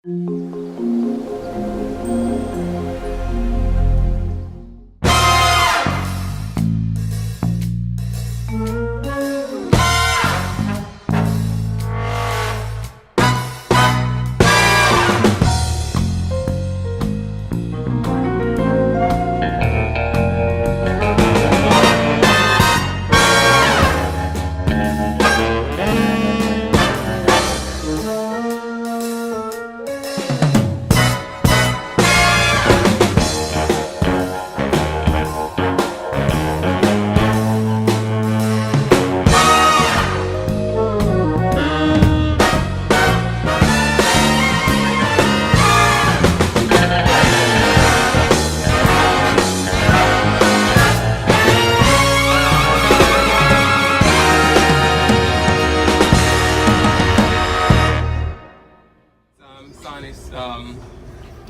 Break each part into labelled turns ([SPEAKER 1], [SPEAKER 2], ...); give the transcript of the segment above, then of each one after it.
[SPEAKER 1] SANNCE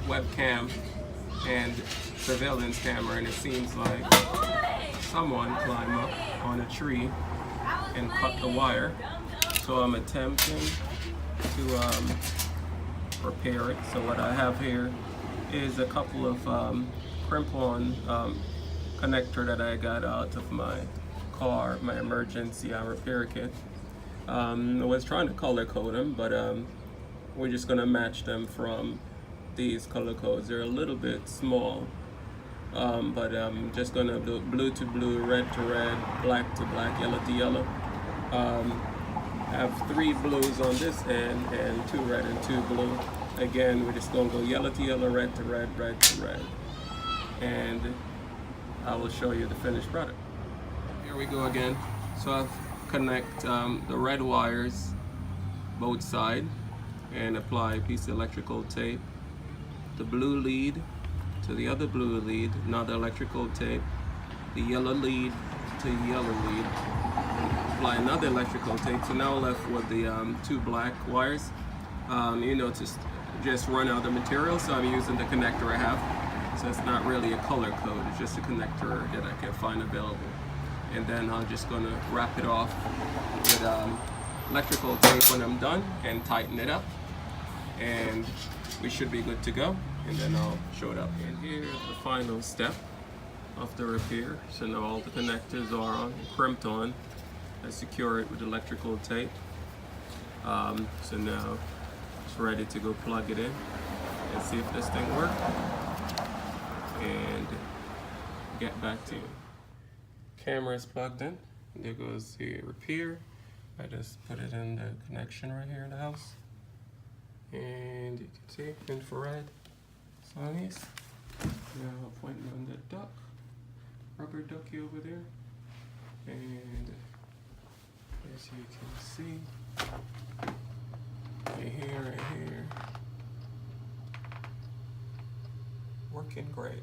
[SPEAKER 1] webcam and surveillance camera, and it seems like someone climbed up on a tree and cut the wire. So I'm attempting to repair it. So what I have here is a couple of crimp-on connector that I got out of my car, my emergency repair kit. I was trying to color code them, but we're just gonna match them from these color codes. They're a little bit small, but I'm just gonna do blue to blue, red to red, black to black, yellow to yellow. I have 3 blues on this end and 2 red and 2 blue. Again, we're just gonna go yellow to yellow, red to red, red to red, and I will show you the finished product. Here we go again. So I've connect the red wires both sides and apply a piece of electrical tape, the blue lead to the other blue lead, another electrical tape, the yellow lead to yellow lead, apply another electrical tape. So now we're left with the 2 black wires. You know, to just run out the material, so I'm using the connector I have. So it's not really a color code, it's just a connector that I can find available. And then I'm just gonna wrap it off with electrical tape when I'm done and tighten it up, and we should be good to go. And then I'll show it up. And here's the final step of the repair. So now all the connectors are on, crimped on. I secure it with electrical tape. So now it's ready to go plug it in and see if this thing works, and get back to you. Camera is plugged in. There goes the repair. I just put it in the connection right here in the house. And you can see infrared SANNCE. Now pointing on the duck, rubber ducky over there. And as you can see, right here, working great.